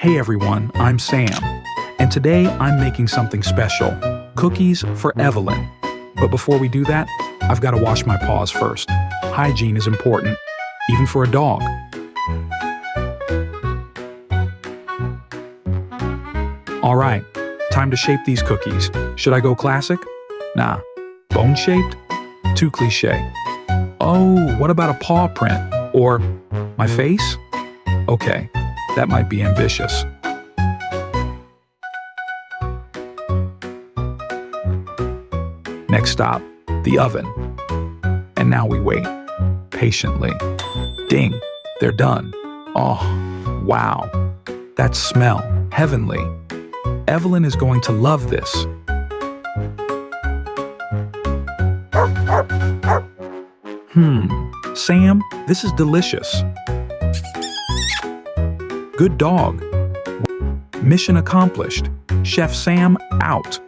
Hey everyone, I'm Sam, and today I'm making something special, cookies for Evelyn. But before we do that, I've got to wash my paws first. Hygiene is important, even for a dog. All right, time to shape these cookies. Should I go classic? Nah. Bone-shaped? Too cliche. Oh, what about a paw print? Or my face? Okay, that might be ambitious. Next stop, the oven. And now we wait, patiently. Ding, they're done. Oh, wow. That smell, heavenly. Evelyn is going to love this. Sam, this is delicious. Good dog. Mission accomplished. Chef Sam out.